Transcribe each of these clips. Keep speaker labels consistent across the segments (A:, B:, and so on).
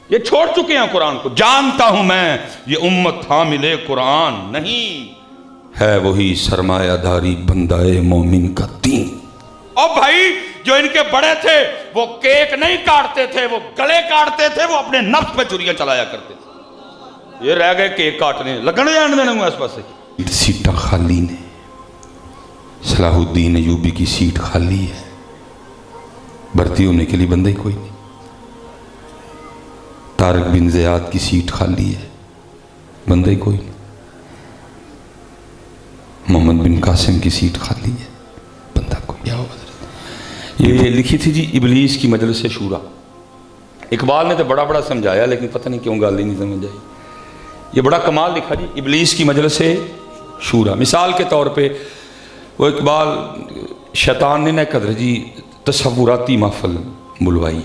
A: یہ چھوڑ چکے ہیں قرآن کو. جانتا ہوں میں یہ امت حامل قرآن نہیں ہے وہی سرمایہ داری بندہ مومن کا دین. اور بھائی جو ان کے بڑے تھے وہ کیک نہیں کاٹتے تھے، وہ گلے کاٹتے تھے، وہ اپنے نفس پہ چھریاں چلایا کرتے تھے. یہ رہ گئے کیک کاٹنے لگنے جان دینا اس پاس سے. سیٹاں خالی نے، صلاح الدین ایوبی کی سیٹ خالی ہے، بھرتی ہونے کے لیے بندہ ہی کوئی نہیں. طارق بن زیاد کی سیٹ خالی ہے، بندہ ہی کوئی نہیں. محمد بن قاسم کی سیٹ خالی ہے، بندہ کوئی. کیا ہوگا؟ یہ لکھی تھی جی ابلیس کی مجلس شورا. اقبال نے تو بڑا بڑا سمجھایا لیکن پتہ نہیں کیوں گال ہی نہیں سمجھ آئی. یہ بڑا کمال لکھا جی ابلیس کی مجلس شورا. مثال کے طور پہ وہ اقبال شیطان نے قدر جی تصوراتی محفل بلوائی.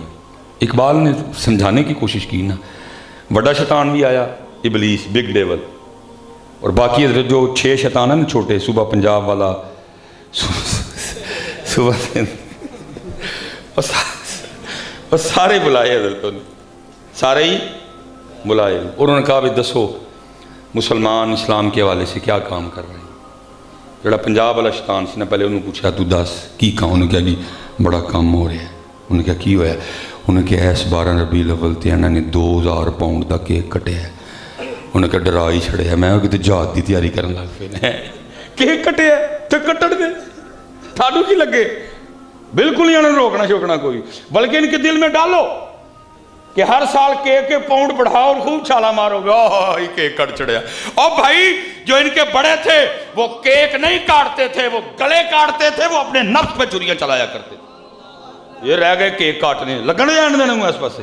A: اقبال نے سمجھانے کی کوشش کی نا، بڑا شیطان بھی آیا ابلیس بگ ڈیول، اور باقی حضرت جو 6 شیطان ہیں نا چھوٹے، صبح پنجاب والا، صبح اور سارے بلائے حضرتوں نے، سارے ہی بلائے. اور انہوں نے کہا بھی دسو مسلمان اسلام کے حوالے سے کیا کام کر رہے ہیں. جڑا پنجاب والا شیطان سی نا، پہلے انہوں نے پوچھا تو دس کی کہا. انہوں نے کہا جی بڑا کام ہو رہا ہے. انہوں نے کہا کی ہوا ہے؟ انہوں نے کہا اس 12 ربیع الاول تے انہوں نے 2000 پاؤنڈ کا کیک کٹیا ہے. انہوں نے کہا ڈرا ہی چھڑے ہے، میں کہتے جہاد کی تیاری کرنے لگ پے. کیک کٹیا تو کٹڑ دے، تھانوں کی لگے؟ بالکل ہی انہوں نے روکنا شوکنا کوئی، بلکہ ان کے دل میں ڈالو کہ ہر سال کیک کے پاؤنڈ بڑھاؤ اور خوب چھالا مارو گے. ہی کیک کٹ چڑیا. اور بھائی جو ان کے بڑے تھے وہ کیک نہیں کاٹتے تھے، وہ گلے کاٹتے تھے، وہ اپنے نفس پہ چھریاں چلایا کرتے تھے. یہ رہ گئے کیک کاٹنے لگنے جان دینا اس پاس سے.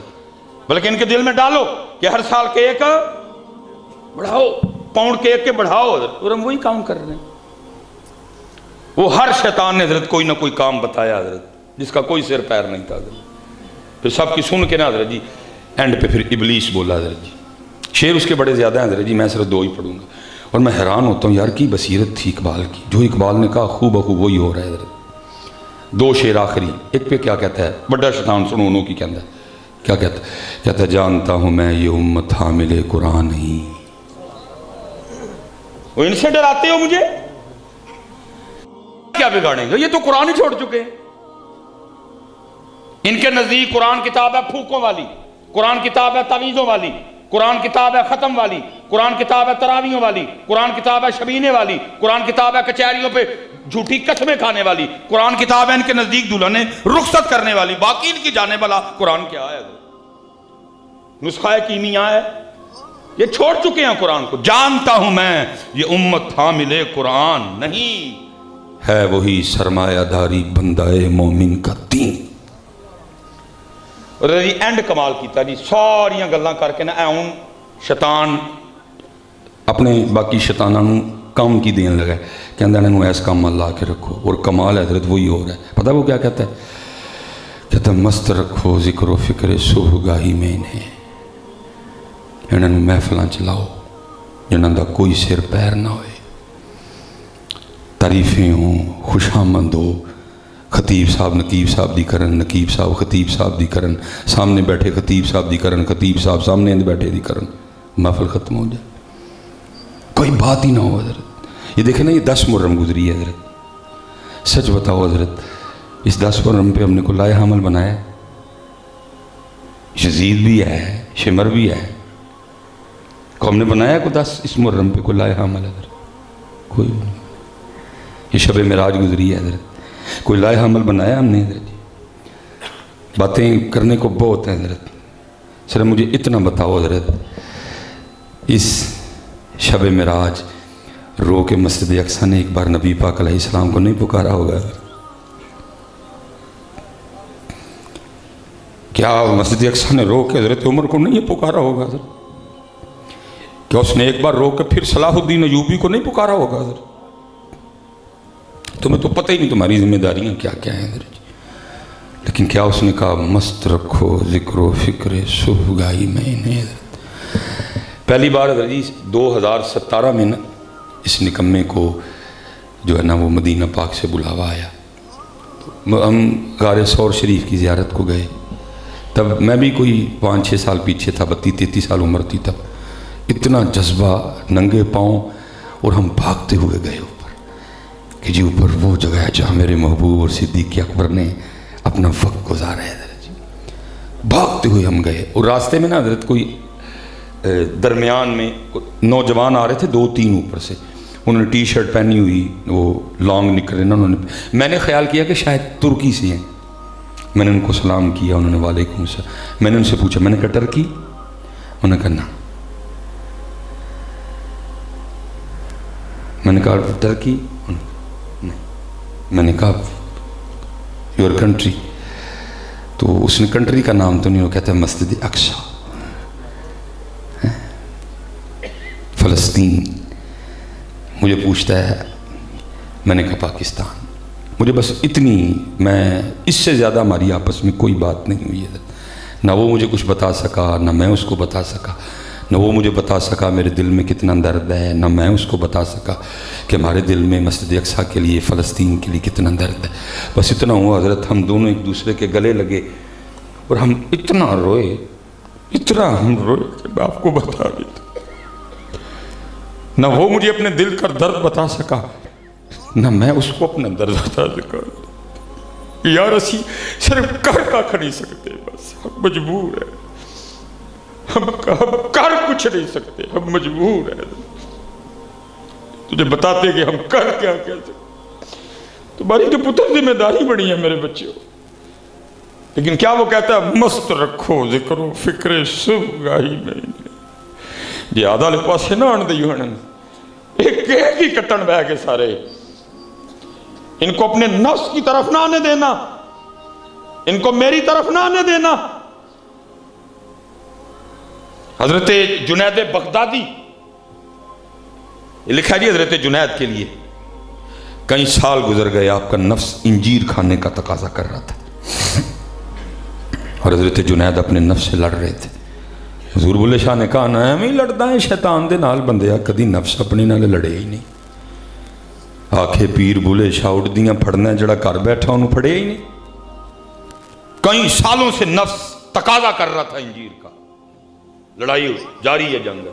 A: بلکہ ان کے دل میں ڈالو کہ ہر سال کیک بڑھاؤ، پاؤنڈ کیک کے بڑھاؤ، اور ہم وہی کام کر رہے ہیں. وہ ہر شیطان نے حضرت کوئی نہ کوئی کام بتایا حضرت، جس کا کوئی سر پیر نہیں تھا حضرت. پھر سب کی سن کے نا حضرت جی اینڈ پہ پھر ابلیس بولا حضرت جی. شعر اس کے بڑے زیادہ ہیں حضرت جی، میں صرف 2 ہی پڑھوں گا. اور میں حیران ہوتا ہوں یار کی بصیرت تھی اقبال کی، جو اقبال نے کہا خوب بخوب وہی ہو رہا ہے حضرت. 2 شعر آخری، ایک پہ کیا کہتا ہے، بڑا شیطان سنو انہوں کی کہتا ہے، کیا کہتا ہے؟ کہتا ہے جانتا ہوں میں یہ امت حامل قرآن نہیں. وہ ان سے ڈراتے ہو مجھے، کیا بگاڑیں گے؟ یہ تو قرآن ہی چھوڑ چکے ہیں. ان کے نزدیک قرآن کتاب ہے پھوکوں والی، قرآن کتاب ہے تعویذوں والی، قرآن کتاب ہے ختم والی، قرآن کتاب ہے تراویحوں والی، قرآن کتاب ہے شبینے والی، قرآن کتاب ہے کچہریوں پہ جھوٹی قسمیں کھانے والی، قرآن کتاب ہے ان کے نزدیک دلہنیں رخصت کرنے والی. باقی ان کی جانب والا قرآن کیا ہے؟ نسخہ کیمیا ہے. یہ چھوڑ چکے ہیں قرآن کو. جانتا ہوں میں یہ امت حامل قرآن نہیں ہے وہی سرمایہ داری بندہ مومن کا دین. اور جی اینڈ کمال کیتا جی، ساریاں گلاں کر کے نا اون شیطان اپنے باقی شیطاناں نوں کام کی دین لگا، کہندہ انہوں ایس کام اللہ کے رکھو. اور کمال حضرت وہی ہو رہا ہے. پتہ وہ کیا کہتا ہے؟ کہتا مست رکھو ذکر و فکر صبح گاہی میں انہوں محفلاں چلاؤ جنہاں دا کوئی سر پیر نہ ہوئے، تعریفیں ہوں، خوش آمد ہو. خطیب صاحب نقیب صاحب دی کرن، نقیب صاحب خطیب صاحب دی کرن، سامنے بیٹھے خطیب صاحب دی کرن، خطیب صاحب سامنے بیٹھے دی کرن، محفل ختم ہو جائے، کوئی بات ہی نہ ہو حضرت. یہ دیکھیں نا یہ 10 محرم گزری ہے حضرت. سچ بتاؤ حضرت اس 10 محرم پہ ہم نے کو لائے حمل بنایا؟ یزید بھی ہے، شمر بھی ہے، کو ہم نے بنایا کو 10 اس محرم پہ کو لائے حمل حضرت؟ کوئی نہیں. یہ شب معراج گزری ہے حضرت، کوئی لائے حمل بنایا ہم نے حضرت جی؟ باتیں کرنے کو بہت ہیں حضرت، صرف مجھے اتنا بتاؤ حضرت اس شب معراج رو کے مسجد اقصیٰ نے ایک بار نبی پاک علیہ السلام کو نہیں پکارا ہوگا؟ کیا مسجد اقصیٰ نے رو کے حضرت عمر کو نہیں پکارا ہوگا حضرت؟ کیا اس نے ایک بار رو کے پھر صلاح الدین ایوبی کو نہیں پکارا ہوگا حضرت؟ تمہیں تو پتہ ہی نہیں تمہاری ذمہ داریاں کیا کیا ہیں حضرت جی. لیکن کیا اس نے کہا مست رکھو ذکر و فکر صبح گاہی میں انہیں حضرت؟ پہلی بار حضرت جی 2017 میں نا اس نکمے کو جو ہے نا وہ مدینہ پاک سے بلاوا آیا. ہم غار ثور شریف کی زیارت کو گئے تب میں بھی کوئی 5-6 سال پیچھے تھا، 32-33 سال عمر تھی تب. اتنا جذبہ، ننگے پاؤں، اور ہم بھاگتے ہوئے گئے اوپر کہ جی اوپر وہ جگہ ہے جہاں میرے محبوب اور صدیق اکبر نے اپنا وقت گزارا ہے. جی بھاگتے ہوئے ہم گئے، اور راستے میں نا حضرت کوئی درمیان میں نوجوان آ رہے تھے 2-3 اوپر سے، انہوں نے ٹی شرٹ پہنی ہوئی، وہ لانگ نکلے نا، انہوں نے، میں نے خیال کیا کہ شاید ترکی سے ہیں. میں نے ان کو سلام کیا، انہوں نے وعلیکم السلام. میں نے ان سے پوچھا، میں نے کہا ٹرکی؟ انہوں نے کہا نا. میں نے کہا ٹرکی؟ نہیں. میں نے کہا یور کنٹری؟ تو اس نے کنٹری کا نام تو نہیں، وہ کہتا ہے مسجد اقصی، فلسطین. مجھے پوچھتا ہے، میں نے کہا پاکستان. مجھے بس اتنی، میں اس سے زیادہ ہماری آپس میں کوئی بات نہیں ہوئی ہے. نہ وہ مجھے کچھ بتا سکا، نہ میں اس کو بتا سکا. نہ وہ مجھے بتا سکا میرے دل میں کتنا درد ہے، نہ میں اس کو بتا سکا کہ ہمارے دل میں مسجد اقصی کے لیے، فلسطین کے لیے کتنا درد ہے. بس اتنا ہوا حضرت، ہم دونوں ایک دوسرے کے گلے لگے اور ہم اتنا روئے، اتنا ہم روئے کہ میں آپ کو بتا بھی دوں. نہ وہ مجھے اپنے دل کا درد بتا سکا، نہ میں اس کو اپنا درد بتا سکا. یار اسی صرف کر نہیں سکتے، بس ہم مجبور ہیں. ہم کر کچھ نہیں سکتے، ہم مجبور ہیں. تجھے بتاتے کہ ہم کر کیا سکتے. تمہاری تو پتر ذمہ داری بڑی ہے میرے بچوں. لیکن کیا وہ کہتا ہے، مست رکھو ذکر و فکر صبح گاہی میں. جی آدھا لے پاسے نہ آن دی ہونے، ایک ہی کٹن بہ کے سارے. ان کو اپنے نفس کی طرف نہ آنے دینا، ان کو میری طرف نہ آنے دینا. حضرت جنید بغدادی، یہ لکھا جی حضرت جنید کے لیے، کئی سال گزر گئے، آپ کا نفس انجیر کھانے کا تقاضا کر رہا تھا، اور حضرت جنید اپنے نفس سے لڑ رہے تھے. حضور بلے شاہ نے کہا، نا میں لڑدا ہے شیطان دے نال بندیا، کدی نفس اپنے نال لڑے ہی نہیں. آکھے پیر بلے شاہ اٹھ دیاں پھڑنا، جڑا گھر بیٹھا انہوں پھڑے ہی نہیں. کئی سالوں سے نفس تقاضا کر رہا تھا انجیر کا. لڑائی جاری ہے، جنگ.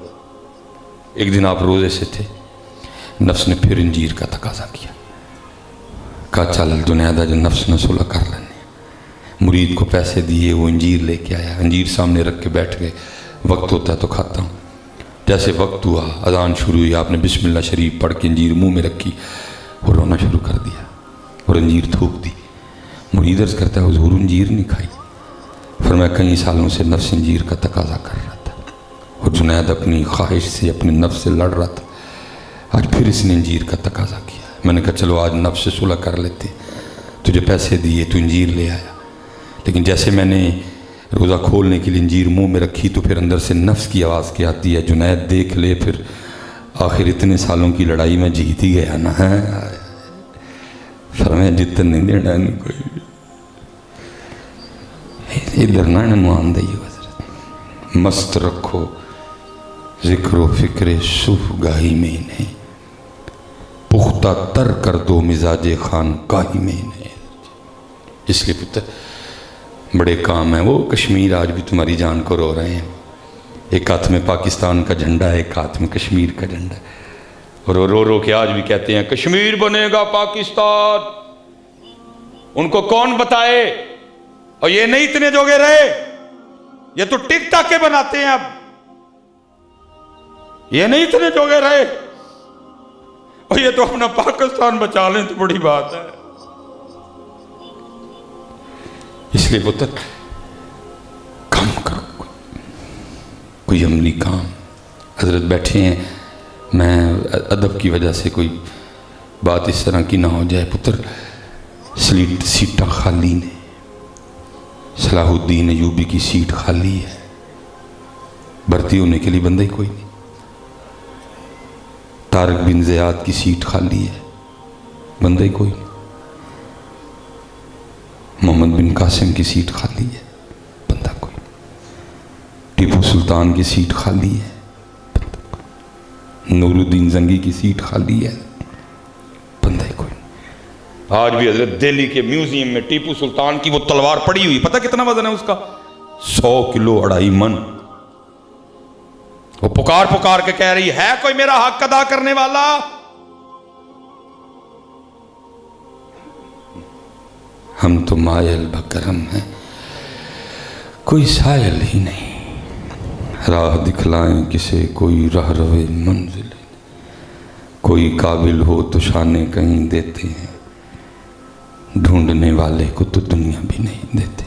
A: ایک دن آپ روزے سے تھے، نفس نے پھر انجیر کا تقاضا کیا. کہا چل جنیدہ جو نفس نہ صلح کر لینے. مرید کو پیسے دیے، وہ انجیر لے کے آیا، انجیر سامنے رکھ کے بیٹھ گئے. وقت ہوتا ہے تو کھاتا ہوں. جیسے وقت ہوا، اذان شروع ہوئی، آپ نے بسم اللہ شریف پڑھ کے انجیر منہ میں رکھی اور رونا شروع کر دیا اور انجیر تھوک دی. مرید عرض کرتا ہے، حضور انجیر نہیں کھائی. فرمایا کئی سالوں سے نفس انجیر کا تقاضا کر رہا تھا، اور جنید اپنی خواہش سے، اپنے نفس سے لڑ رہا تھا. آج پھر اس نے انجیر کا تقاضا کیا. میں نے کہا چلو آج نفس سے صلح کر لیتے. تجھے پیسے دیے، تو انجیر لے آیا. لیکن جیسے میں نے روزہ کھولنے کے لیے انجیر منہ میں رکھی تو پھر اندر سے نفس کی آواز کیا آتی ہے، جنید دیکھ لے، پھر آخر اتنے سالوں کی لڑائی میں جیت ہی گیا نا. فرمایا جتن نہیں دینا نہیں کوئی، ادھر نہ نمان دئی. حضرت مست رکھو ذکر و فکر صبح گاہی میں انہیں، پختہ تر کر دو مزاج خان گاہی میں انہیں. اس لیے پتر بڑے کام ہیں. وہ کشمیر آج بھی تمہاری جان کو رو رہے ہیں. ایک ہاتھ میں پاکستان کا جھنڈا ہے، ایک ہاتھ میں کشمیر کا جھنڈا ہے، اور وہ رو رو کے آج بھی کہتے ہیں کشمیر بنے گا پاکستان. ان کو کون بتائے؟ اور یہ نہیں اتنے جوگے رہے، یہ تو ٹک ٹاک کے بناتے ہیں. اب یہ نہیں اتنے جوگے رہے، اور یہ تو اپنا پاکستان بچا لیں تو بڑی بات ہے. اس لیے پتر کام کرو، کوئی عملی کام. حضرت بیٹھے ہیں، میں ادب کی وجہ سے کوئی بات اس طرح کی نہ ہو جائے. پتر سیٹاں خالی نے، صلاح الدین ایوبی کی سیٹ خالی ہے، بھرتی ہونے کے لیے بندہ ہی کوئی نہیں. طارق بن زیاد کی سیٹ خالی ہے، بندہ ہی کوئی نہیں. محمد بن قاسم کی سیٹ خالی ہے، بندہ کوئی نہیں. ٹیپو سلطان کی سیٹ خالی ہے، بندہ کوئی نہیں. نور الدین زنگی کی سیٹ خالی ہے، بندہ ہی کوئی نہیں. آج بھی حضرت دہلی کے میوزیم میں ٹیپو سلطان کی وہ تلوار پڑی ہوئی، پتہ کتنا وزن ہے اس کا؟ 100 کلو 2.5 من. وہ پکار پکار کے کہہ رہی ہے کوئی میرا حق ادا کرنے والا؟ ہم تو مائل بکرم ہیں، کوئی سائل ہی نہیں. راہ دکھلائیں کسے کوئی راہ روے منزل، کوئی قابل ہو تو شانے کہیں دیتے ہیں، ڈھونڈنے والے کو تو دنیا بھی نہیں دیتے.